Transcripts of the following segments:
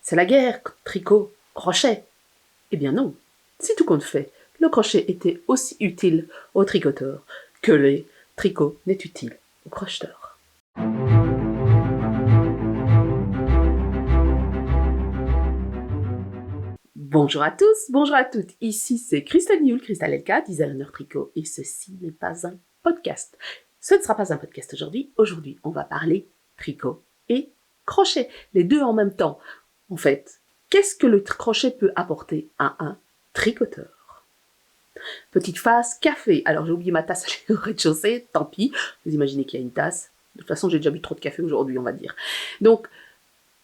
C'est la guerre, tricot, crochet. Eh bien non, si tout compte fait, le crochet était aussi utile aux tricoteurs que les tricots n'est utile aux crocheteurs. Bonjour à tous, bonjour à toutes, ici c'est Christelle Nioul, Christelle Elka, designer tricot, et ceci n'est pas un podcast. Ce ne sera pas un podcast aujourd'hui, on va parler tricot et crochet, les deux en même temps. En fait, qu'est-ce que le crochet peut apporter à un tricoteur? Petite phase café. Alors j'ai oublié ma tasse au rez-de-chaussée, tant pis. Vous imaginez qu'il y a une tasse. De toute façon, j'ai déjà bu trop de café aujourd'hui, on va dire. Donc,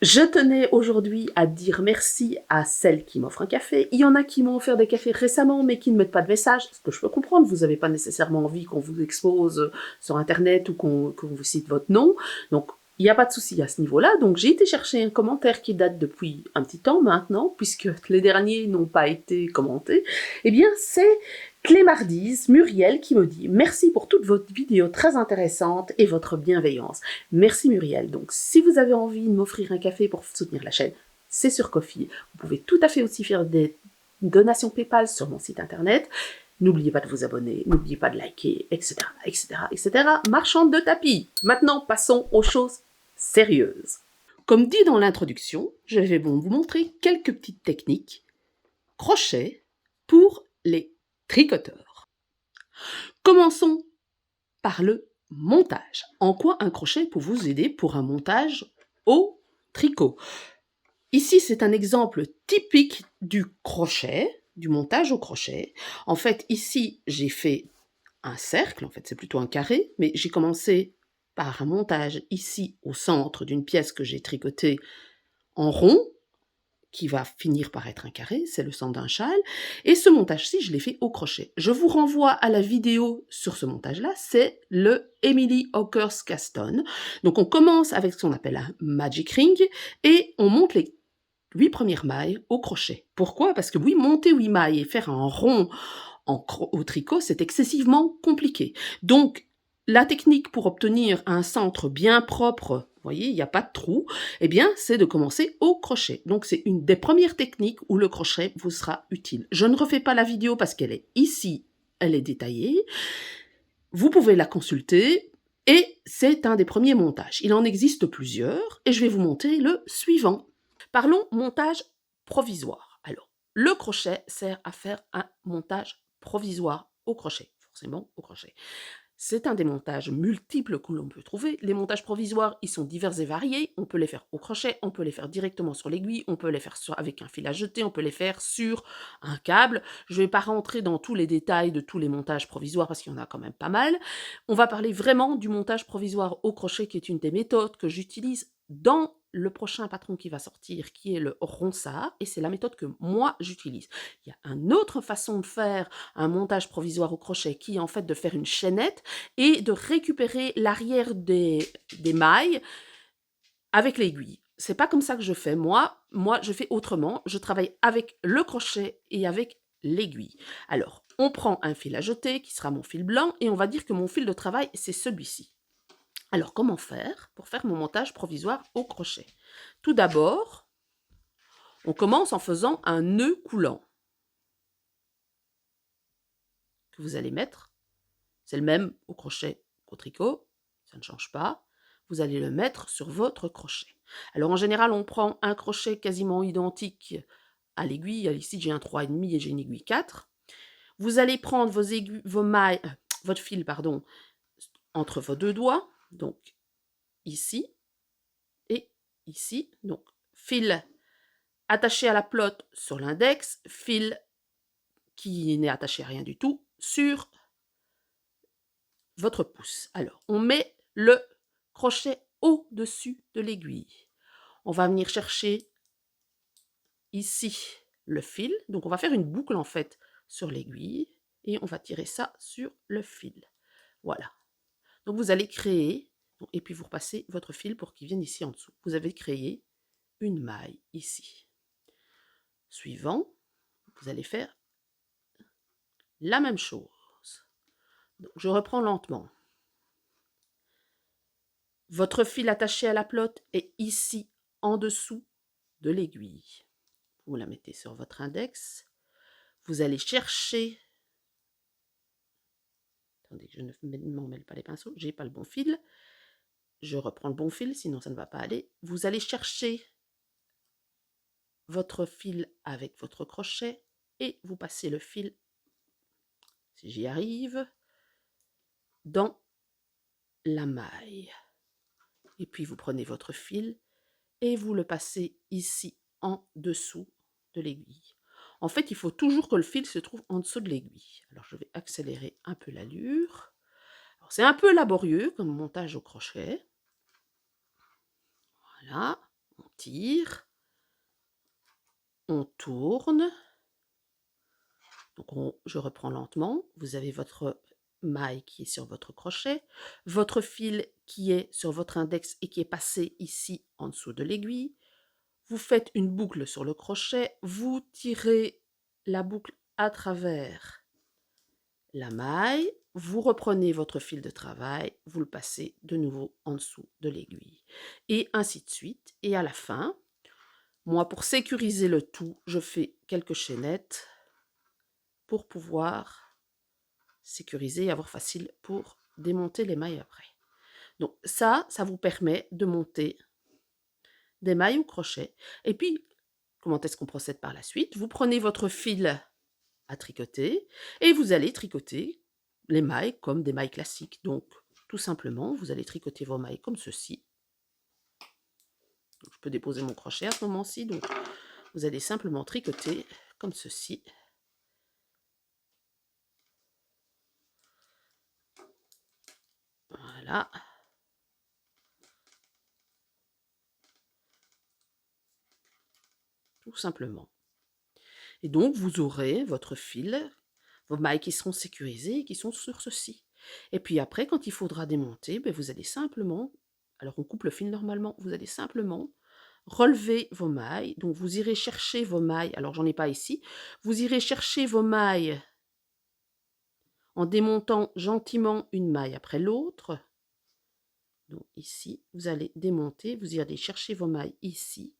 je tenais aujourd'hui à dire merci à celles qui m'offrent un café. Il y en a qui m'ont offert des cafés récemment, mais qui ne mettent pas de message, ce que je peux comprendre. Vous n'avez pas nécessairement envie qu'on vous expose sur Internet ou qu'on vous cite votre nom. Donc, il n'y a pas de souci à ce niveau-là. Donc, j'ai été chercher un commentaire qui date depuis un petit temps maintenant, puisque les derniers n'ont pas été commentés. Eh bien, c'est Clémardise Muriel qui me dit « Merci pour toutes vos vidéos très intéressantes et votre bienveillance. » Merci Muriel. Donc, si vous avez envie de m'offrir un café pour soutenir la chaîne, c'est sur Ko-fi. Vous pouvez tout à fait aussi faire des donations PayPal sur mon site internet. N'oubliez pas de vous abonner, n'oubliez pas de liker, etc., etc., etc. Marchande de tapis. Maintenant, passons aux choses sérieuses. Comme dit dans l'introduction, je vais vous montrer quelques petites techniques crochet pour les tricoteurs. Commençons par le montage. En quoi un crochet peut vous aider pour un montage au tricot? Ici, c'est un exemple typique du crochet, du montage au crochet. En fait, ici, j'ai fait un cercle, en fait, c'est plutôt un carré, mais j'ai commencé par un montage ici au centre d'une pièce que j'ai tricotée en rond, qui va finir par être un carré, c'est le centre d'un châle, et ce montage-ci, je l'ai fait au crochet. Je vous renvoie à la vidéo sur ce montage-là, c'est le Emily Hawkers Caston. Donc on commence avec ce qu'on appelle un magic ring, et on monte les 8 premières mailles au crochet. Pourquoi? Parce que oui, monter 8 mailles et faire un rond au tricot, c'est excessivement compliqué. Donc, la technique pour obtenir un centre bien propre, vous voyez, il n'y a pas de trou, eh bien, c'est de commencer au crochet. Donc, c'est une des premières techniques où le crochet vous sera utile. Je ne refais pas la vidéo parce qu'elle est ici, elle est détaillée. Vous pouvez la consulter et c'est un des premiers montages. Il en existe plusieurs et je vais vous montrer le suivant. Parlons montage provisoire. Alors, le crochet sert à faire un montage provisoire au crochet, forcément au crochet. C'est un des montages multiples que l'on peut trouver. Les montages provisoires, ils sont divers et variés. On peut les faire au crochet, on peut les faire directement sur l'aiguille, on peut les faire avec un fil à jeter, on peut les faire sur un câble. Je ne vais pas rentrer dans tous les détails de tous les montages provisoires parce qu'il y en a quand même pas mal. On va parler vraiment du montage provisoire au crochet qui est une des méthodes que j'utilise dans le prochain patron qui va sortir, qui est le ronsard, et c'est la méthode que moi j'utilise. Il y a une autre façon de faire un montage provisoire au crochet qui est en fait de faire une chaînette et de récupérer l'arrière des mailles avec l'aiguille. C'est pas comme ça que je fais, moi je fais autrement, je travaille avec le crochet et avec l'aiguille. Alors, on prend un fil à jeter qui sera mon fil blanc et on va dire que mon fil de travail c'est celui-ci. Alors, comment faire pour faire mon montage provisoire au crochet? Tout d'abord, on commence en faisant un nœud coulant que vous allez mettre. C'est le même au crochet qu'au tricot, ça ne change pas. Vous allez le mettre sur votre crochet. Alors, en général, on prend un crochet quasiment identique à l'aiguille. Ici, j'ai un 3,5 et j'ai une aiguille 4. Vous allez prendre vos mailles, votre fil, pardon, entre vos deux doigts, donc ici et ici. Donc, fil attaché à la plotte sur l'index, fil qui n'est attaché à rien du tout sur votre pouce. Alors, on met le crochet au-dessus de l'aiguille. On va venir chercher ici le fil. Donc, on va faire une boucle en fait sur l'aiguille et on va tirer ça sur le fil. Voilà. Donc, vous allez créer, et puis vous repassez votre fil pour qu'il vienne ici en dessous. Vous avez créé une maille ici. Suivant, vous allez faire la même chose. Donc, je reprends lentement. Votre fil attaché à la plotte est ici en dessous de l'aiguille. Vous la mettez sur votre index. Vous allez chercher... Attendez, je ne m'en mêle pas les pinceaux, j'ai pas le bon fil. Je reprends le bon fil, sinon ça ne va pas aller. Vous allez chercher votre fil avec votre crochet et vous passez le fil, si j'y arrive, dans la maille. Et puis vous prenez votre fil et vous le passez ici en dessous de l'aiguille. En fait, il faut toujours que le fil se trouve en dessous de l'aiguille. Alors je vais accélérer un peu l'allure. C'est un peu laborieux comme montage au crochet. Voilà, on tire, on tourne. Donc je reprends lentement. Vous avez votre maille qui est sur votre crochet, votre fil qui est sur votre index et qui est passé ici en dessous de l'aiguille. Vous faites une boucle sur le crochet, vous tirez la boucle à travers la maille, vous reprenez votre fil de travail, vous le passez de nouveau en dessous de l'aiguille. Et ainsi de suite. Et à la fin, moi pour sécuriser le tout, je fais quelques chaînettes pour pouvoir sécuriser et avoir facile pour démonter les mailles après. Donc ça vous permet de monter des mailles au crochet. Et puis, comment est-ce qu'on procède par la suite? Vous prenez votre fil à tricoter et vous allez tricoter les mailles comme des mailles classiques. Donc, tout simplement, vous allez tricoter vos mailles comme ceci. Donc, je peux déposer mon crochet à ce moment-ci. Donc, vous allez simplement tricoter comme ceci. Voilà. Tout simplement. Et donc, vous aurez votre fil, vos mailles qui seront sécurisées et qui sont sur ceci. Et puis après, quand il faudra démonter, vous allez simplement, alors on coupe le fil normalement, vous allez simplement relever vos mailles. Donc, vous irez chercher vos mailles, alors j'en ai pas ici, vous irez chercher vos mailles en démontant gentiment une maille après l'autre. Donc ici, vous allez démonter, vous irez chercher vos mailles ici.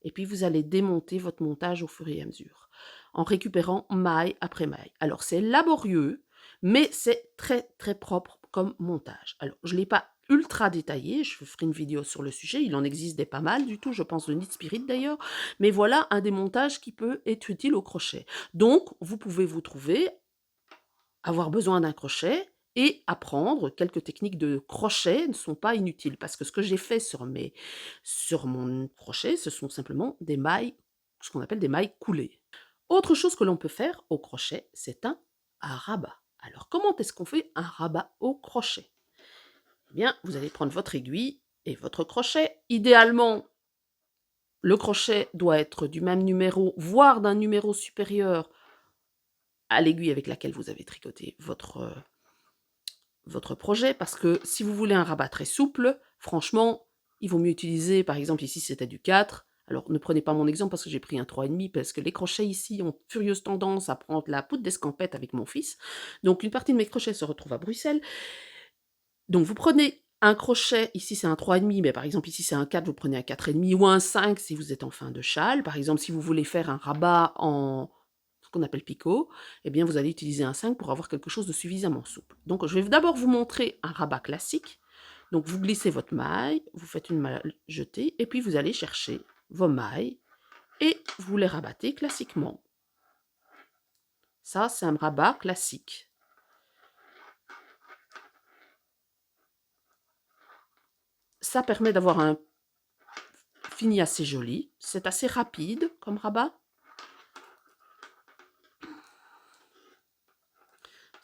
Et puis, vous allez démonter votre montage au fur et à mesure, en récupérant maille après maille. Alors, c'est laborieux, mais c'est très, très propre comme montage. Alors, je ne l'ai pas ultra détaillé, je ferai une vidéo sur le sujet, il en existe des pas mal du tout, je pense de Knit Spirit d'ailleurs, mais voilà un des montages qui peut être utile au crochet. Donc, vous pouvez vous trouver, avoir besoin d'un crochet, et apprendre quelques techniques de crochet ne sont pas inutiles, parce que ce que j'ai fait sur mon crochet, ce sont simplement des mailles, ce qu'on appelle des mailles coulées. Autre chose que l'on peut faire au crochet, c'est un rabat. Alors, comment est-ce qu'on fait un rabat au crochet? Eh bien, vous allez prendre votre aiguille et votre crochet. Idéalement, le crochet doit être du même numéro, voire d'un numéro supérieur à l'aiguille avec laquelle vous avez tricoté votre projet, parce que si vous voulez un rabat très souple, franchement, il vaut mieux utiliser, par exemple ici c'était du 4, alors ne prenez pas mon exemple parce que j'ai pris un 3,5, parce que les crochets ici ont furieuse tendance à prendre la poudre d'escampette avec mon fils, donc une partie de mes crochets se retrouve à Bruxelles. Donc vous prenez un crochet, ici c'est un 3,5, mais par exemple ici c'est un 4, vous prenez un 4,5 ou un 5 si vous êtes en fin de châle. Par exemple, si vous voulez faire un rabat en ce qu'on appelle picot, eh bien vous allez utiliser un 5 pour avoir quelque chose de suffisamment souple. Donc je vais d'abord vous montrer un rabat classique. Donc vous glissez votre maille, vous faites une maille jetée, et puis vous allez chercher vos mailles et vous les rabattez classiquement. Ça, c'est un rabat classique. Ça permet d'avoir un fini assez joli. C'est assez rapide comme rabat.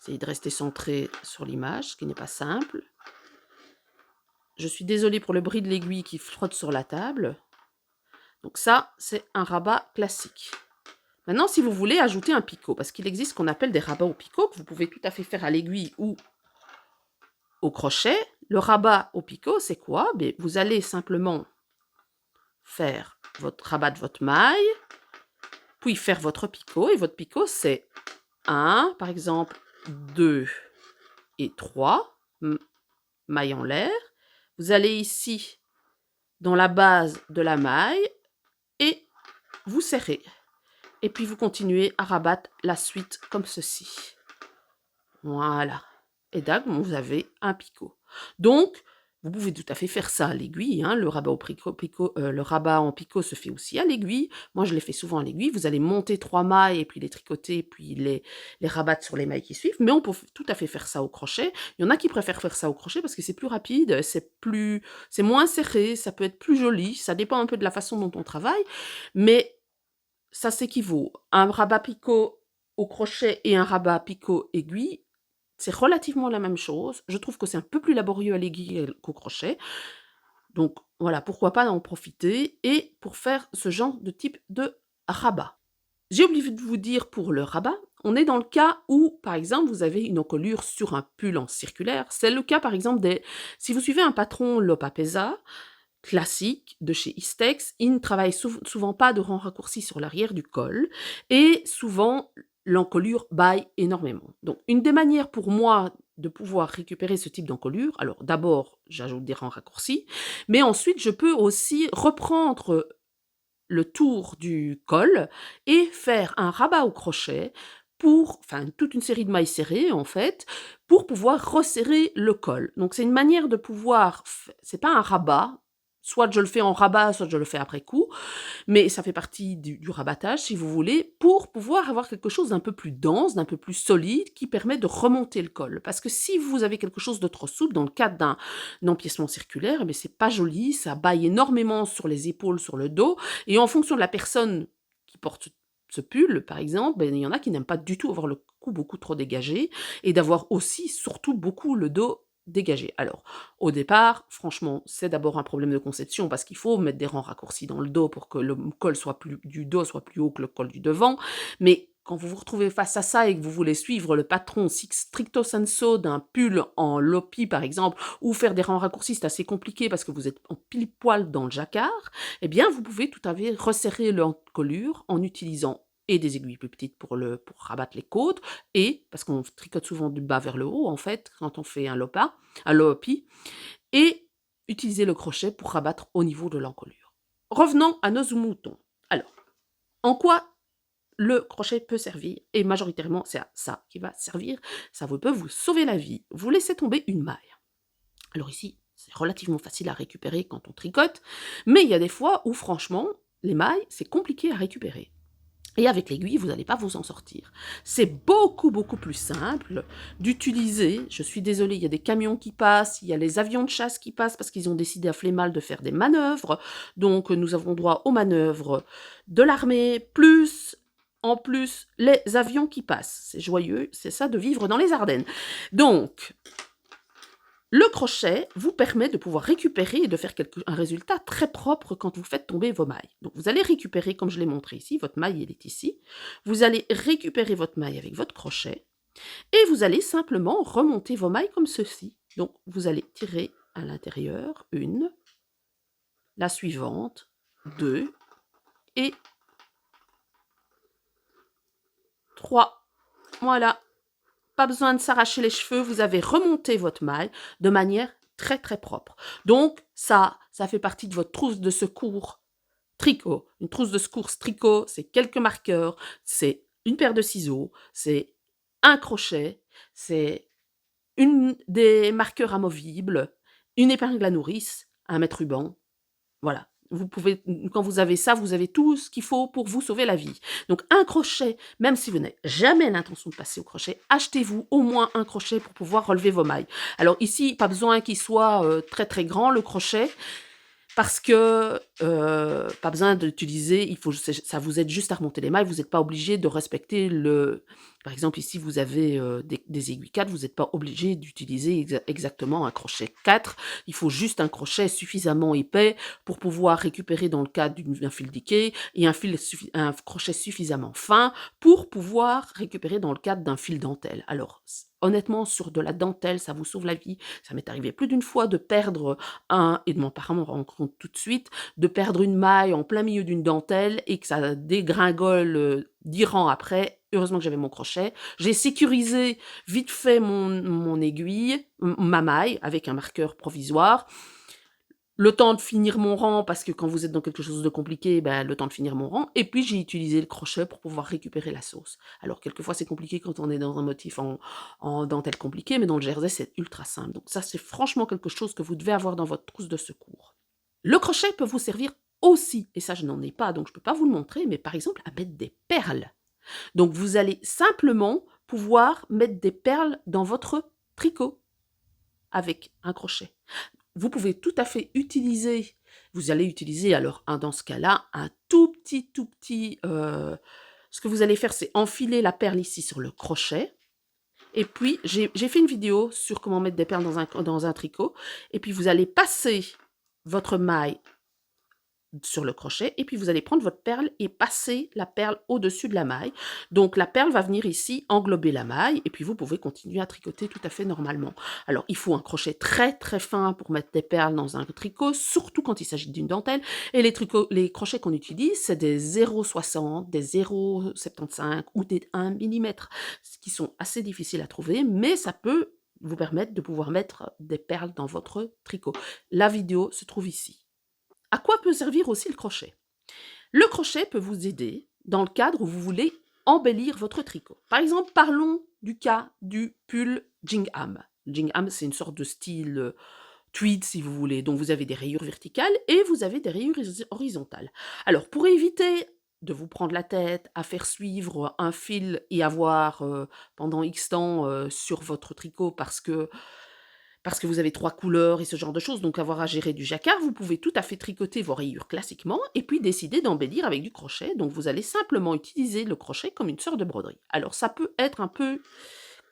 Essayez de rester centré sur l'image, ce qui n'est pas simple. Je suis désolée pour le bruit de l'aiguille qui frotte sur la table. Donc ça, c'est un rabat classique. Maintenant, si vous voulez ajouter un picot, parce qu'il existe ce qu'on appelle des rabats au picot, que vous pouvez tout à fait faire à l'aiguille ou au crochet. Le rabat au picot, c'est quoi? Vous allez simplement faire votre rabat de votre maille, puis faire votre picot. Et votre picot, c'est 1, par exemple, 2 et 3 mailles en l'air. Vous allez ici, dans la base de la maille, et vous serrez. Et puis vous continuez à rabattre la suite comme ceci. Voilà. Et là, vous avez un picot. Donc, vous pouvez tout à fait faire ça à l'aiguille. Le rabat le rabat en picot se fait aussi à l'aiguille. Moi, je les fais souvent à l'aiguille. Vous allez monter 3 mailles et puis les tricoter, puis les rabattre sur les mailles qui suivent. Mais on peut tout à fait faire ça au crochet. Il y en a qui préfèrent faire ça au crochet parce que c'est plus rapide, c'est moins serré, ça peut être plus joli. Ça dépend un peu de la façon dont on travaille. Mais ça s'équivaut. Un rabat picot au crochet et un rabat picot aiguille, c'est relativement la même chose. Je trouve que c'est un peu plus laborieux à l'aiguille qu'au crochet. Donc voilà, pourquoi pas en profiter et pour faire ce genre de type de rabat. J'ai oublié de vous dire pour le rabat, on est dans le cas où, par exemple, vous avez une encolure sur un pull en circulaire. C'est le cas, par exemple, si vous suivez un patron Lopapesa, classique de chez Istex, il ne travaille souvent pas de rang raccourci sur l'arrière du col et souvent l'encolure baille énormément. Donc une des manières pour moi de pouvoir récupérer ce type d'encolure, alors d'abord j'ajoute des rangs raccourcis, mais ensuite je peux aussi reprendre le tour du col et faire un rabat au crochet toute une série de mailles serrées en fait, pour pouvoir resserrer le col. Donc c'est une manière de pouvoir, c'est pas un rabat, soit je le fais en rabat, soit je le fais après coup, mais ça fait partie du rabattage, si vous voulez, pour pouvoir avoir quelque chose d'un peu plus dense, d'un peu plus solide, qui permet de remonter le col. Parce que si vous avez quelque chose de trop souple, dans le cadre d'un empiècement circulaire, mais c'est pas joli, ça baille énormément sur les épaules, sur le dos, et en fonction de la personne qui porte ce pull, par exemple, il y en a qui n'aiment pas du tout avoir le cou beaucoup trop dégagé, et d'avoir aussi, surtout, beaucoup le dos dégagé. Alors, au départ, franchement, c'est d'abord un problème de conception parce qu'il faut mettre des rangs raccourcis dans le dos pour que le col du dos soit plus haut que le col du devant. Mais quand vous vous retrouvez face à ça et que vous voulez suivre le patron stricto sensu d'un pull en lopi, par exemple, ou faire des rangs raccourcis, c'est assez compliqué parce que vous êtes en pile poil dans le jacquard, eh bien, vous pouvez tout à fait resserrer l'encolure en utilisant et des aiguilles plus petites pour rabattre les côtes, et, parce qu'on tricote souvent du bas vers le haut, en fait, quand on fait un lopi, et utiliser le crochet pour rabattre au niveau de l'encolure. Revenons à nos moutons. Alors, en quoi le crochet peut servir? Et majoritairement, c'est à ça qui va servir. Ça peut vous sauver la vie. Vous laissez tomber une maille. Alors ici, c'est relativement facile à récupérer quand on tricote, mais il y a des fois où, franchement, les mailles, c'est compliqué à récupérer. Et avec l'aiguille, vous n'allez pas vous en sortir. C'est beaucoup, beaucoup plus simple d'utiliser, je suis désolée, il y a des camions qui passent, il y a les avions de chasse qui passent parce qu'ils ont décidé à Flémal de faire des manœuvres. Donc nous avons droit aux manœuvres de l'armée, en plus, les avions qui passent. C'est joyeux, c'est ça de vivre dans les Ardennes. Donc, le crochet vous permet de pouvoir récupérer et de faire un résultat très propre quand vous faites tomber vos mailles. Donc vous allez récupérer, comme je l'ai montré ici, votre maille elle est ici. Vous allez récupérer votre maille avec votre crochet et vous allez simplement remonter vos mailles comme ceci. Donc vous allez tirer à l'intérieur une, la suivante, 2 et 3. Voilà. Pas besoin de s'arracher les cheveux, vous avez remonté votre maille de manière très très propre. Donc ça fait partie de votre trousse de secours tricot. Une trousse de secours tricot, c'est quelques marqueurs, c'est une paire de ciseaux, c'est un crochet, c'est des marqueurs amovibles, une épingle à nourrice, un mètre-ruban. Voilà. Quand vous avez ça, vous avez tout ce qu'il faut pour vous sauver la vie. Donc un crochet, même si vous n'avez jamais l'intention de passer au crochet, achetez-vous au moins un crochet pour pouvoir relever vos mailles. Alors ici, pas besoin qu'il soit très très grand le crochet, parce que pas besoin d'utiliser, ça vous aide juste à remonter les mailles, vous n'êtes pas obligé de respecter par exemple ici vous avez des aiguilles 4, vous n'êtes pas obligé d'utiliser exactement un crochet 4, il faut juste un crochet suffisamment épais pour pouvoir récupérer dans le cadre d'un fil d'Ikea et un crochet suffisamment fin pour pouvoir récupérer dans le cadre d'un fil dentelle. Alors honnêtement, sur de la dentelle, ça vous sauve la vie. Ça m'est arrivé plus d'une fois de perdre et de m'en rendre compte tout de suite, de perdre une maille en plein milieu d'une dentelle et que ça dégringole 10 rangs après. Heureusement que j'avais mon crochet. J'ai sécurisé vite fait mon aiguille, ma maille, avec un marqueur provisoire. le temps de finir mon rang, parce que quand vous êtes dans quelque chose de compliqué, ben, le temps de finir mon rang, et puis j'ai utilisé le crochet pour pouvoir récupérer la sauce. Alors quelquefois c'est compliqué quand on est dans un motif en dentelle compliqué, mais dans le jersey c'est ultra simple. Donc ça c'est franchement quelque chose que vous devez avoir dans votre trousse de secours. Le crochet peut vous servir aussi, et ça je n'en ai pas donc je ne peux pas vous le montrer, mais par exemple à mettre des perles. Donc vous allez simplement pouvoir mettre des perles dans votre tricot avec un crochet. Vous pouvez tout à fait utiliser, vous allez utiliser alors dans ce cas-là un tout petit, ce que vous allez faire c'est enfiler la perle ici sur le crochet, et puis j'ai fait une vidéo sur comment mettre des perles dans un tricot, et puis vous allez passer votre maille sur le crochet, et puis vous allez prendre votre perle et passer la perle au-dessus de la maille. Donc la perle va venir ici englober la maille, et puis vous pouvez continuer à tricoter tout à fait normalement. Alors il faut un crochet très très fin pour mettre des perles dans un tricot, surtout quand il s'agit d'une dentelle, et les crochets qu'on utilise, c'est des 0,60, des 0,75 ou des 1 mm, qui sont assez difficiles à trouver, mais ça peut vous permettre de pouvoir mettre des perles dans votre tricot. La vidéo se trouve ici. À quoi peut servir aussi le crochet? Le crochet peut vous aider dans le cadre où vous voulez embellir votre tricot. Par exemple, parlons du cas du pull gingham. Gingham, c'est une sorte de style tweed, si vous voulez. Donc, vous avez des rayures verticales et vous avez des rayures horizontales. Alors, pour éviter de vous prendre la tête à faire suivre un fil et avoir pendant X temps sur votre tricot parce que vous avez 3 couleurs et ce genre de choses, donc avoir à gérer du jacquard, vous pouvez tout à fait tricoter vos rayures classiquement et puis décider d'embellir avec du crochet. Donc vous allez simplement utiliser le crochet comme une sorte de broderie. Alors ça peut être un peu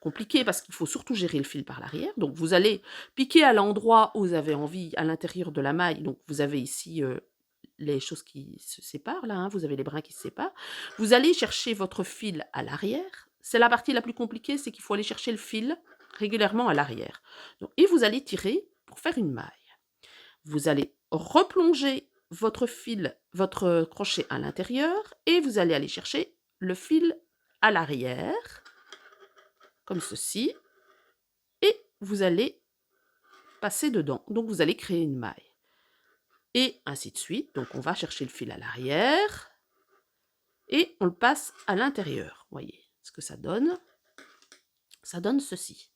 compliqué parce qu'il faut surtout gérer le fil par l'arrière. Donc vous allez piquer à l'endroit où vous avez envie, à l'intérieur de la maille. Donc vous avez ici les choses qui se séparent, là, hein, vous avez les brins qui se séparent. Vous allez chercher votre fil à l'arrière. C'est la partie la plus compliquée, c'est qu'il faut aller chercher le fil régulièrement à l'arrière. Et vous allez tirer pour faire une maille. Vous allez replonger votre fil, votre crochet à l'intérieur, et vous allez aller chercher le fil à l'arrière, comme ceci, et vous allez passer dedans. Donc vous allez créer une maille. Et ainsi de suite. Donc on va chercher le fil à l'arrière, et on le passe à l'intérieur. Voyez ce que ça donne. Ça donne ceci.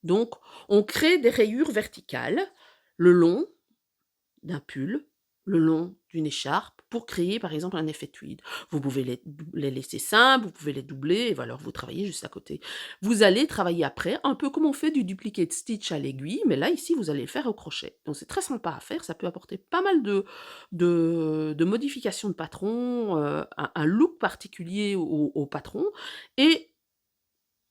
Donc, on crée des rayures verticales le long d'un pull, le long d'une écharpe, pour créer par exemple un effet tweed. Vous pouvez les laisser simples, vous pouvez les doubler, et alors vous travaillez juste à côté. Vous allez travailler après, un peu comme on fait du duplicate stitch à l'aiguille, mais là ici vous allez le faire au crochet. Donc c'est très sympa à faire, ça peut apporter pas mal de modifications de patron, un look particulier au patron, et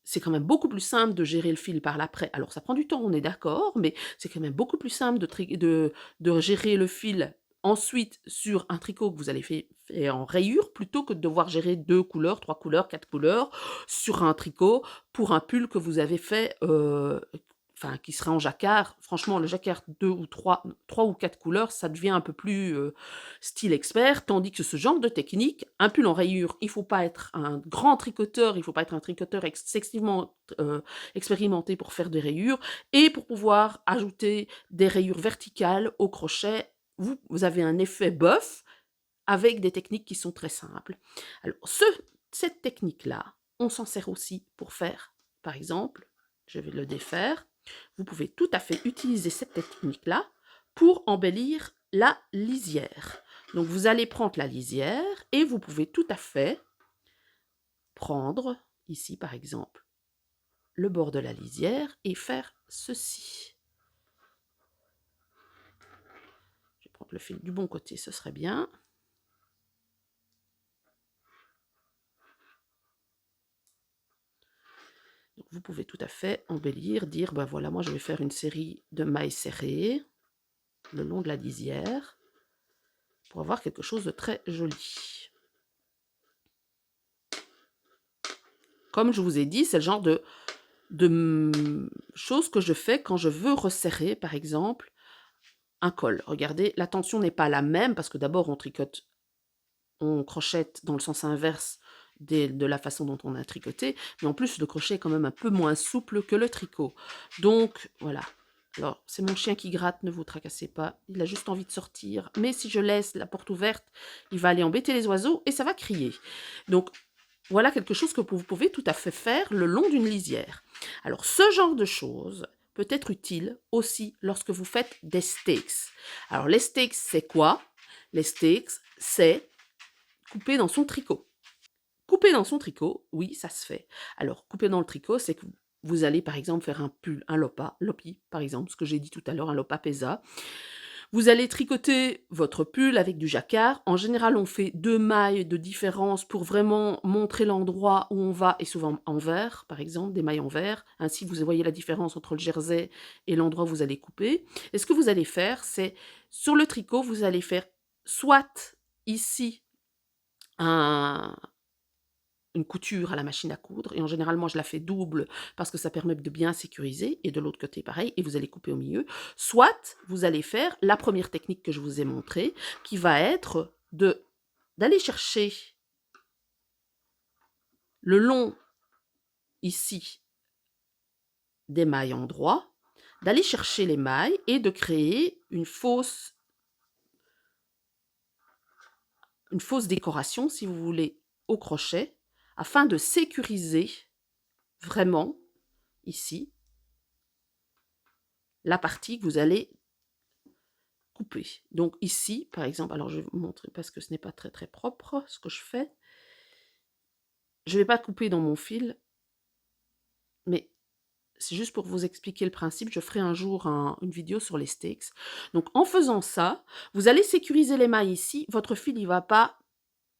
c'est quand même beaucoup plus simple de gérer le fil par l'après. Alors ça prend du temps, on est d'accord, mais c'est quand même beaucoup plus simple de gérer le fil ensuite sur un tricot que vous allez faire en rayure, plutôt que de devoir gérer 2 couleurs, 3 couleurs, 4 couleurs sur un tricot pour un pull que vous avez fait, enfin qui sera en jacquard. Franchement, le jacquard 2 ou 3 ou 4 couleurs, ça devient un peu plus style expert, tandis que ce genre de technique, un pull en rayure, il ne faut pas être un grand tricoteur, il ne faut pas être un tricoteur excessivement expérimenté pour faire des rayures, et pour pouvoir ajouter des rayures verticales au crochet, vous avez un effet boeuf avec des techniques qui sont très simples. Alors, cette technique-là, on s'en sert aussi pour faire, par exemple, je vais le défaire, vous pouvez tout à fait utiliser cette technique-là pour embellir la lisière. Donc vous allez prendre la lisière et vous pouvez tout à fait prendre, ici par exemple, le bord de la lisière et faire ceci. Je vais prendre le fil du bon côté, ce serait bien. Donc vous pouvez tout à fait embellir, dire, ben voilà, moi je vais faire une série de mailles serrées le long de la lisière pour avoir quelque chose de très joli. Comme je vous ai dit, c'est le genre de choses que je fais quand je veux resserrer, par exemple, un col. Regardez, la tension n'est pas la même parce que d'abord on crochette dans le sens inverse de la façon dont on a tricoté, mais en plus le crochet est quand même un peu moins souple que le tricot. Donc voilà, Alors, c'est mon chien qui gratte, ne vous tracassez pas. Il a juste envie de sortir. Mais si je laisse la porte ouverte, il va aller embêter les oiseaux et ça va crier. Donc, voilà quelque chose que vous pouvez tout à fait faire le long d'une lisière. Alors, ce genre de choses peut être utile aussi lorsque vous faites des steaks. Alors, les steaks, c'est quoi? Les steaks, c'est couper dans son tricot. Couper dans son tricot, oui, ça se fait. Alors, couper dans le tricot, c'est que vous allez par exemple faire un pull, un lopi par exemple, ce que j'ai dit tout à l'heure, un lopa pesa. Vous allez tricoter votre pull avec du jacquard. En général, on fait 2 mailles de différence pour vraiment montrer l'endroit où on va, et souvent en vert, par exemple, des mailles en vert. Ainsi, vous voyez la différence entre le jersey et l'endroit où vous allez couper. Et ce que vous allez faire, c'est, sur le tricot, vous allez faire soit ici une couture à la machine à coudre, et en général, moi, je la fais double parce que ça permet de bien sécuriser, et de l'autre côté, pareil, et vous allez couper au milieu. Soit, vous allez faire la première technique que je vous ai montrée, qui va être d'aller chercher le long, ici, des mailles en droit, d'aller chercher les mailles et de créer une fausse décoration, si vous voulez, au crochet, afin de sécuriser vraiment, ici, la partie que vous allez couper. Donc ici, par exemple, alors je vais vous montrer parce que ce n'est pas très très propre ce que je fais. Je ne vais pas couper dans mon fil, mais c'est juste pour vous expliquer le principe. Je ferai un jour une vidéo sur les steaks. Donc en faisant ça, vous allez sécuriser les mailles ici. Votre fil, il va pas...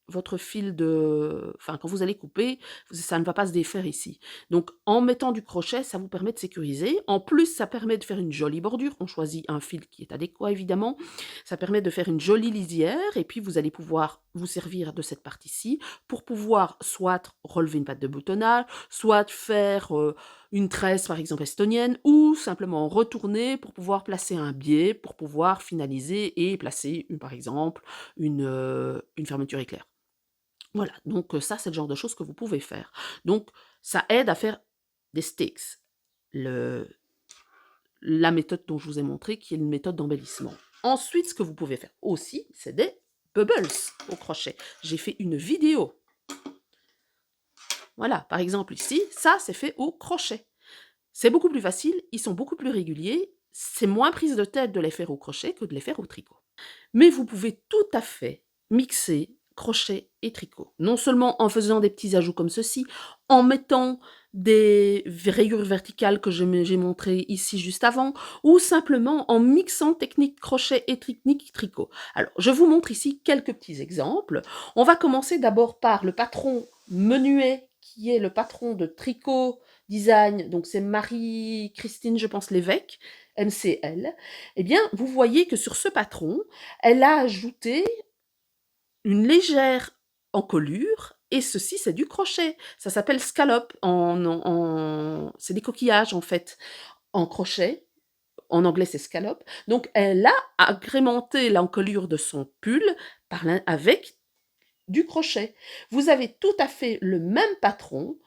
Votre fil de... Enfin, quand vous allez couper, ça ne va pas se défaire ici. Donc, en mettant du crochet, ça vous permet de sécuriser. En plus, ça permet de faire une jolie bordure. On choisit un fil qui est adéquat, évidemment. Ça permet de faire une jolie lisière. Et puis, vous allez pouvoir vous servir de cette partie-ci pour pouvoir soit relever une patte de boutonnage, soit faire une tresse, par exemple, estonienne, ou simplement retourner pour pouvoir placer un biais, pour pouvoir finaliser et placer, par exemple, une fermeture éclair. Voilà, donc ça, c'est le genre de choses que vous pouvez faire. Donc, ça aide à faire des steaks. La méthode dont je vous ai montré, qui est une méthode d'embellissement. Ensuite, ce que vous pouvez faire aussi, c'est des bubbles au crochet. J'ai fait une vidéo. Voilà, par exemple ici, ça, c'est fait au crochet. C'est beaucoup plus facile, ils sont beaucoup plus réguliers, c'est moins prise de tête de les faire au crochet que de les faire au tricot. Mais vous pouvez tout à fait mixer crochet et tricot. Non seulement en faisant des petits ajouts comme ceci, en mettant des rayures verticales que j'ai montrées ici juste avant, ou simplement en mixant technique crochet et technique tricot. Alors, je vous montre ici quelques petits exemples. On va commencer d'abord par le patron Menuet, qui est le patron de tricot design, donc c'est Marie-Christine, je pense, Lévesque, MCL. Eh bien, vous voyez que sur ce patron, elle a ajouté une légère encolure, et ceci, c'est du crochet. Ça s'appelle scallop. C'est des coquillages, en fait, en crochet. En anglais, c'est scallop. Donc, elle a agrémenté l'encolure de son pull avec du crochet. Vous avez tout à fait le même patron,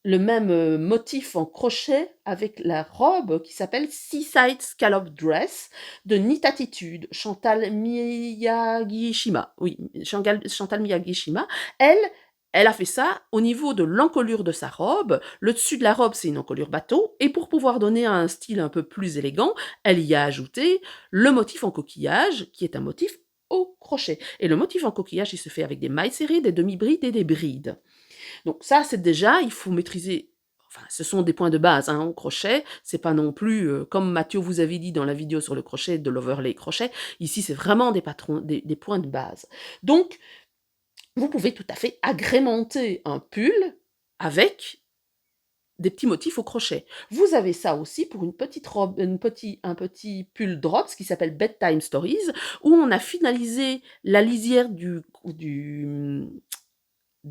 le même motif en crochet avec la robe qui s'appelle Seaside Scallop Dress de Knit-Attitude, Chantal Miyagishima. Oui, Chantal Miyagishima. Elle a fait ça au niveau de l'encolure de sa robe. Le dessus de la robe, c'est une encolure bateau. Et pour pouvoir donner un style un peu plus élégant, elle y a ajouté le motif en coquillage, qui est un motif au crochet. Et le motif en coquillage, il se fait avec des mailles serrées, des demi-brides et des brides. Donc ça, c'est déjà, il faut maîtriser. Enfin, ce sont des points de base au crochet. C'est pas non plus, comme Mathieu vous avait dit dans la vidéo sur le crochet, de l'overlay crochet. Ici, c'est vraiment des points de base. Donc, vous pouvez tout à fait agrémenter un pull avec des petits motifs au crochet. Vous avez ça aussi pour une petite robe, un petit pull drops qui s'appelle Bedtime Stories, où on a finalisé la lisière du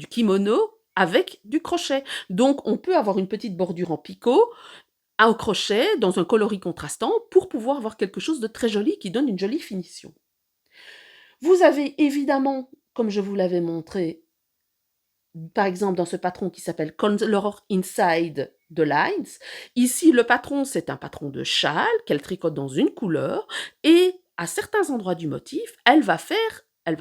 kimono avec du crochet. Donc, on peut avoir une petite bordure en picot, au crochet, dans un coloris contrastant, pour pouvoir avoir quelque chose de très joli qui donne une jolie finition. Vous avez évidemment, comme je vous l'avais montré, par exemple, dans ce patron qui s'appelle Color Inside the Lines. Ici, le patron, c'est un patron de châle qu'elle tricote dans une couleur et à certains endroits du motif, elle va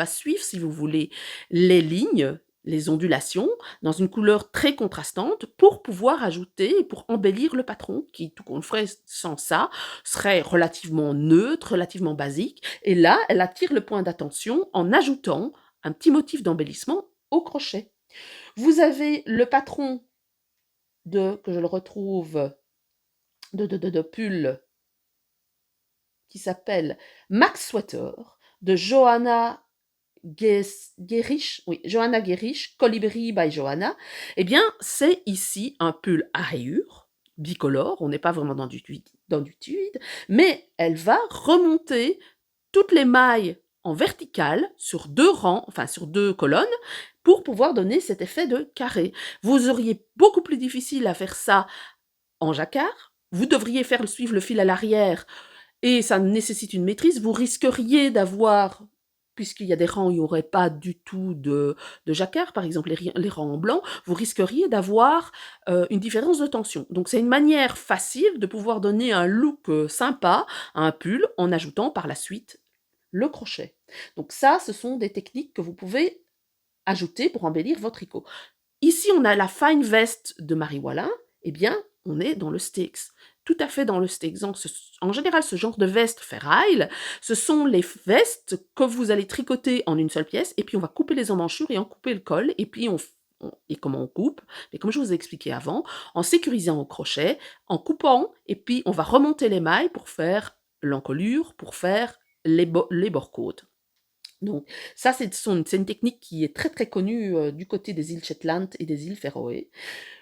suivre, si vous voulez, les lignes, les ondulations, dans une couleur très contrastante pour pouvoir ajouter et pour embellir le patron qui, tout qu'on le ferait sans ça, serait relativement neutre, relativement basique. Et là, elle attire le point d'attention en ajoutant un petit motif d'embellissement au crochet. Vous avez le patron que je le retrouve, de pull qui s'appelle Max Sweater de Johanna Gerich, oui, Johanna Gerich, Colibri by Johanna. Eh bien, c'est ici un pull à rayures, bicolore, on n'est pas vraiment dans du tweed, mais elle va remonter toutes les mailles en verticale sur 2 rangs, enfin sur 2 colonnes, pour pouvoir donner cet effet de carré. Vous auriez beaucoup plus difficile à faire ça en jacquard, vous devriez faire suivre le fil à l'arrière, et ça nécessite une maîtrise, vous risqueriez d'avoir, puisqu'il y a des rangs où il n'y aurait pas du tout de jacquard, par exemple les rangs en blanc, vous risqueriez d'avoir une différence de tension. Donc c'est une manière facile de pouvoir donner un look sympa à un pull en ajoutant par la suite le crochet. Donc ça, ce sont des techniques que vous pouvez ajouter pour embellir votre tricot. Ici, on a la fine veste de Marie Wallin, eh bien, on est dans le stakes. Tout à fait dans le stakes. Donc, en général, ce genre de veste ferraille, ce sont les vestes que vous allez tricoter en une seule pièce, et puis on va couper les emmanchures et en couper le col, et puis et comment on coupe? Mais comme je vous ai expliqué avant, en sécurisant au crochet, en coupant, et puis on va remonter les mailles pour faire l'encolure, pour faire les bords-côtes. Donc ça, c'est une technique qui est très très connue du côté des îles Shetland et des îles Féroé.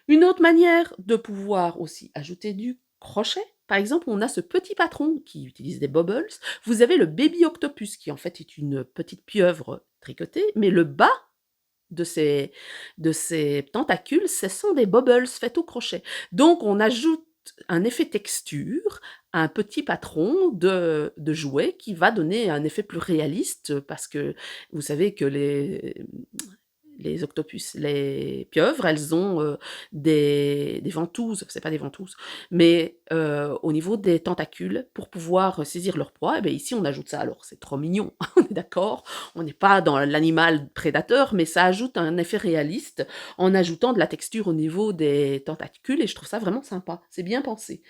Une autre manière de pouvoir aussi ajouter du crochet, par exemple, on a ce petit patron qui utilise des bubbles. Vous avez le baby octopus qui en fait est une petite pieuvre tricotée, mais le bas de ces tentacules, ce sont des bubbles faits au crochet. Donc on ajoute un effet texture à un petit patron de jouet qui va donner un effet plus réaliste parce que vous savez que les octopus, les pieuvres, elles ont des ventouses, c'est pas des ventouses, mais au niveau des tentacules, pour pouvoir saisir leur proie, et bien ici on ajoute ça. Alors c'est trop mignon, on est d'accord, on n'est pas dans l'animal prédateur, mais ça ajoute un effet réaliste en ajoutant de la texture au niveau des tentacules, et je trouve ça vraiment sympa, c'est bien pensé.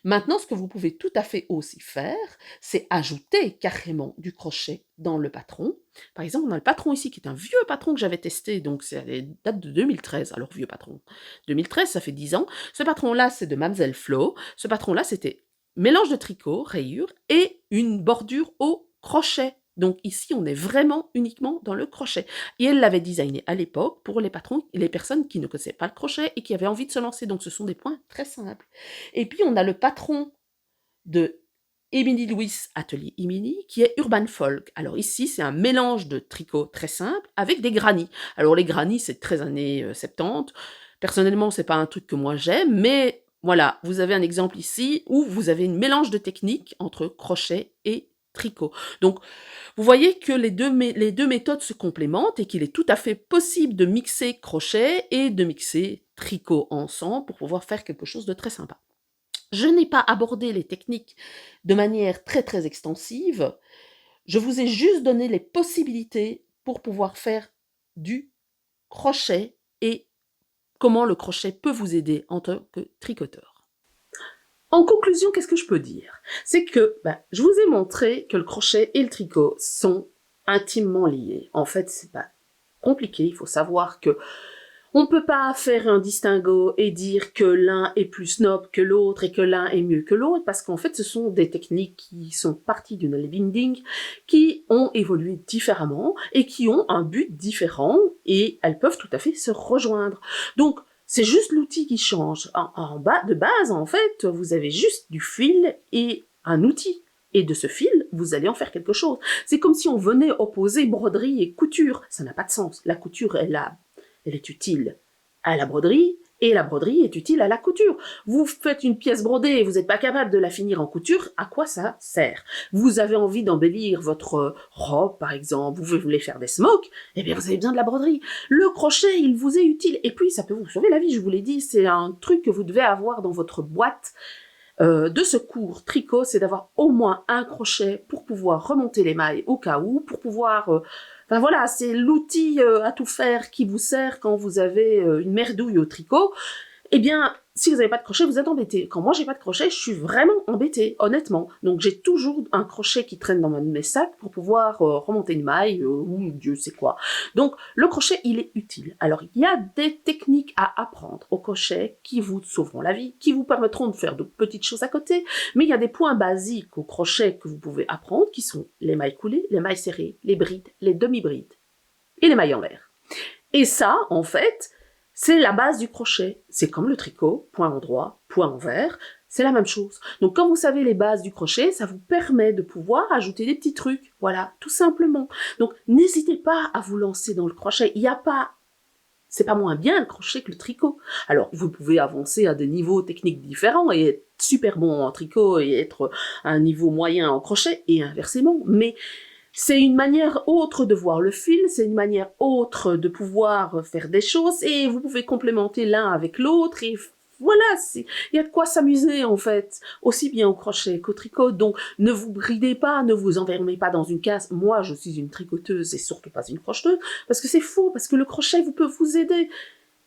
Maintenant, ce que vous pouvez tout à fait aussi faire, c'est ajouter carrément du crochet dans le patron. Par exemple, on a le patron ici qui est un vieux patron que j'avais testé, donc ça date de 2013, alors vieux patron. 2013, ça fait 10 ans. Ce patron-là, c'est de Mamselle Flo. Ce patron-là, c'était mélange de tricot, rayures et une bordure au crochet. Donc ici, on est vraiment uniquement dans le crochet. Et elle l'avait designé à l'époque pour les patrons, les personnes qui ne connaissaient pas le crochet et qui avaient envie de se lancer. Donc ce sont des points très simples. Et puis on a le patron de Emily Louis Atelier Emily, qui est Urban Folk. Alors ici, c'est un mélange de tricot très simple avec des grannies. Alors les grannies, c'est très années 70. Personnellement, c'est pas un truc que moi j'aime, mais voilà, vous avez un exemple ici où vous avez une mélange de techniques entre crochet et tricot. Donc, vous voyez que les deux méthodes se complémentent et qu'il est tout à fait possible de mixer crochet et de mixer tricot ensemble pour pouvoir faire quelque chose de très sympa. Je n'ai pas abordé les techniques de manière très très extensive, je vous ai juste donné les possibilités pour pouvoir faire du crochet et comment le crochet peut vous aider en tant que tricoteur. En conclusion, qu'est-ce que je peux dire? C'est que je vous ai montré que le crochet et le tricot sont intimement liés. En fait, c'est pas compliqué, il faut savoir que on ne peut pas faire un distinguo et dire que l'un est plus snob que l'autre et que l'un est mieux que l'autre, parce qu'en fait, ce sont des techniques qui sont parties du knot binding, qui ont évolué différemment et qui ont un but différent, et elles peuvent tout à fait se rejoindre. Donc, c'est juste l'outil qui change. De base, en fait, vous avez juste du fil et un outil. Et de ce fil, vous allez en faire quelque chose. C'est comme si on venait opposer broderie et couture. Ça n'a pas de sens. La couture, elle est utile à la broderie Et la broderie est utile à la couture. Vous faites une pièce brodée et vous n'êtes pas capable de la finir en couture, à quoi ça sert? Vous avez envie d'embellir votre robe, par exemple, vous voulez faire des smocks, eh bien vous avez besoin de la broderie. Le crochet, il vous est utile. Et puis, ça peut vous sauver la vie, je vous l'ai dit, c'est un truc que vous devez avoir dans votre boîte de secours tricot, c'est d'avoir au moins un crochet pour pouvoir remonter les mailles au cas où, pour pouvoir... Enfin voilà, c'est l'outil à tout faire qui vous sert quand vous avez une merdouille au tricot. Eh bien, si vous n'avez pas de crochet, vous êtes embêté. Quand moi, j'ai pas de crochet, je suis vraiment embêtée, honnêtement. Donc, j'ai toujours un crochet qui traîne dans mes sacs pour pouvoir remonter une maille ou Dieu sait quoi. Donc, le crochet, il est utile. Alors, il y a des techniques à apprendre au crochet qui vous sauveront la vie, qui vous permettront de faire de petites choses à côté. Mais il y a des points basiques au crochet que vous pouvez apprendre qui sont les mailles coulées, les mailles serrées, les brides, les demi-brides et les mailles en l'air. Et ça, en fait... c'est la base du crochet. C'est comme le tricot, point endroit, point envers, c'est la même chose. Donc quand vous savez les bases du crochet, ça vous permet de pouvoir ajouter des petits trucs. Voilà, tout simplement. Donc n'hésitez pas à vous lancer dans le crochet. Il n'y a pas... c'est pas moins bien le crochet que le tricot. Alors vous pouvez avancer à des niveaux techniques différents et être super bon en tricot et être à un niveau moyen en crochet et inversement. Mais... c'est une manière autre de voir le fil, c'est une manière autre de pouvoir faire des choses et vous pouvez complémenter l'un avec l'autre et voilà, il y a de quoi s'amuser en fait, aussi bien au crochet qu'au tricot. Donc ne vous bridez pas, ne vous enfermez pas dans une case. Moi, je suis une tricoteuse et surtout pas une crocheteuse parce que c'est faux, parce que le crochet peut vous aider.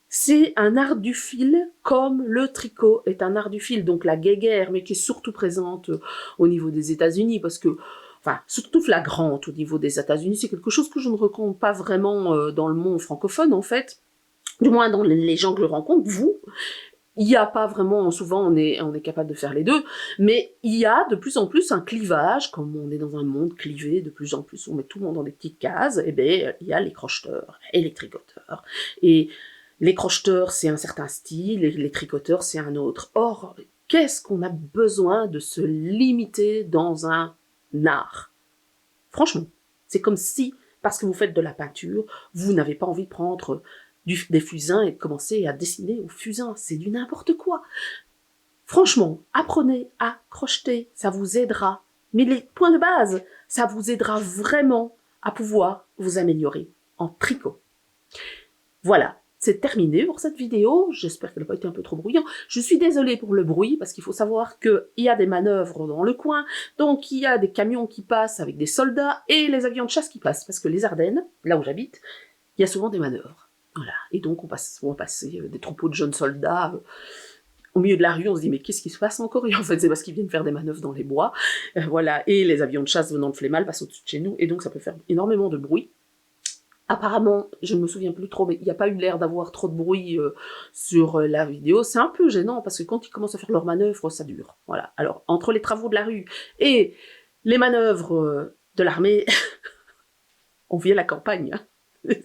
C'est un art du fil comme le tricot est un art du fil. Donc la guéguerre, mais qui est surtout présente au niveau des États-Unis parce que enfin, surtout flagrante au niveau des États-Unis, c'est quelque chose que je ne rencontre pas vraiment dans le monde francophone, en fait. Du moins, dans les gens que je rencontre, vous, il n'y a pas vraiment, souvent on est capable de faire les deux, mais il y a de plus en plus un clivage, comme on est dans un monde clivé, de plus en plus on met tout le monde dans des petites cases, et bien il y a les crocheteurs et les tricoteurs. Et les crocheteurs, c'est un certain style, et les tricoteurs, c'est un autre. Or, qu'est-ce qu'on a besoin de se limiter dans un art? Franchement, c'est comme si, parce que vous faites de la peinture, vous n'avez pas envie de prendre des fusains et de commencer à dessiner au fusain. C'est du n'importe quoi. Franchement, apprenez à crocheter, ça vous aidera. Mais les points de base, ça vous aidera vraiment à pouvoir vous améliorer en tricot. Voilà. C'est terminé pour cette vidéo, j'espère qu'elle n'a pas été un peu trop bruyante. Je suis désolée pour le bruit, parce qu'il faut savoir qu'il y a des manœuvres dans le coin, donc il y a des camions qui passent avec des soldats, et les avions de chasse qui passent, parce que les Ardennes, là où j'habite, il y a souvent des manœuvres. Voilà, et donc on va passer des troupeaux de jeunes soldats au milieu de la rue, on se dit mais qu'est-ce qui se passe encore? Et en fait c'est parce qu'ils viennent faire des manœuvres dans les bois, voilà, et les avions de chasse venant de Flémal passent au-dessus de chez nous, et donc ça peut faire énormément de bruit. Apparemment, je ne me souviens plus trop, mais il n'y a pas eu l'air d'avoir trop de bruit sur la vidéo. C'est un peu gênant, parce que quand ils commencent à faire leurs manœuvres, ça dure. Voilà. Alors, entre les travaux de la rue et les manœuvres de l'armée, on vit à la campagne. Hein.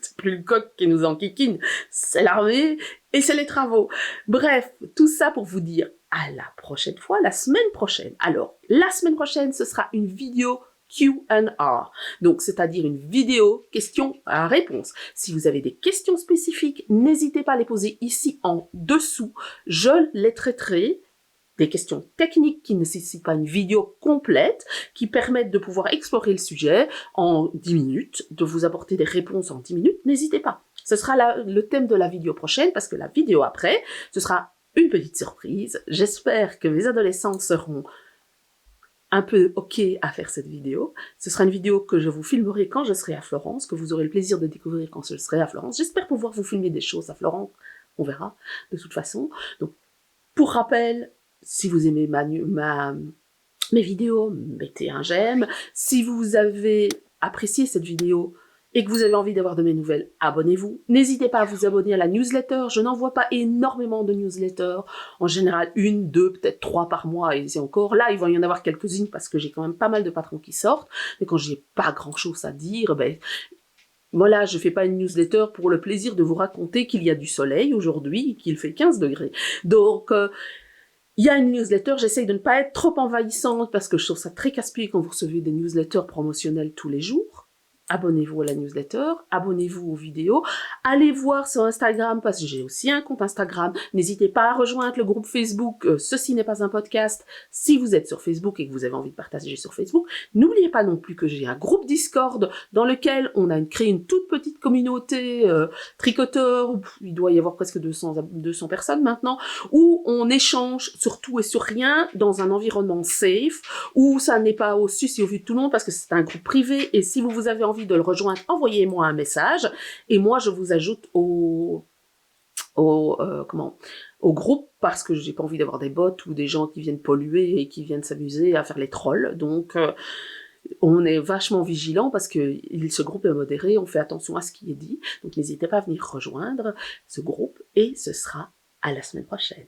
C'est plus le coq qui nous enquiquine, c'est l'armée et c'est les travaux. Bref, tout ça pour vous dire à la prochaine fois, la semaine prochaine. Alors, la semaine prochaine, ce sera une vidéo Q&A, donc c'est-à-dire une vidéo questions-réponses. Si vous avez des questions spécifiques, n'hésitez pas à les poser ici en dessous, je les traiterai. Des questions techniques qui ne nécessitent pas une vidéo complète, qui permettent de pouvoir explorer le sujet en 10 minutes, de vous apporter des réponses en 10 minutes, n'hésitez pas. Ce sera le thème de la vidéo prochaine, parce que la vidéo après, ce sera une petite surprise. J'espère que mes adolescents seront un peu ok à faire cette vidéo. Ce sera une vidéo que je vous filmerai quand je serai à Florence, que vous aurez le plaisir de découvrir quand je serai à Florence. J'espère pouvoir vous filmer des choses à Florence, on verra, de toute façon. Donc, pour rappel, si vous aimez mes vidéos, mettez un j'aime. Si vous avez apprécié cette vidéo et que vous avez envie d'avoir de mes nouvelles, abonnez-vous. N'hésitez pas à vous abonner à la newsletter. Je n'envoie pas énormément de newsletters. En général, 1, 2, peut-être 3 par mois. Et c'est encore là, il va y en avoir quelques-unes parce que j'ai quand même pas mal de patrons qui sortent. Mais quand j'ai pas grand-chose à dire, ben... voilà, je fais pas une newsletter pour le plaisir de vous raconter qu'il y a du soleil aujourd'hui, qu'il fait 15 degrés. Donc, il y a une newsletter, j'essaye de ne pas être trop envahissante parce que je trouve ça très casse-pied quand vous recevez des newsletters promotionnels tous les jours. abonnez-vous à la newsletter, abonnez-vous aux vidéos, allez voir sur Instagram, parce que j'ai aussi un compte Instagram, n'hésitez pas à rejoindre le groupe Facebook Ceci n'est pas un podcast, si vous êtes sur Facebook et que vous avez envie de partager sur Facebook. N'oubliez pas non plus que j'ai un groupe Discord dans lequel on a créé une toute petite communauté tricoteurs, il doit y avoir presque 200 personnes maintenant, où on échange sur tout et sur rien dans un environnement safe, où ça n'est pas au sus et au vu de tout le monde, parce que c'est un groupe privé, et si vous avez envie de le rejoindre, envoyez-moi un message, et moi je vous ajoute au groupe, parce que j'ai pas envie d'avoir des bots ou des gens qui viennent polluer et qui viennent s'amuser à faire les trolls, donc on est vachement vigilant parce que ce groupe est modéré, on fait attention à ce qui est dit, donc n'hésitez pas à venir rejoindre ce groupe, et ce sera à la semaine prochaine.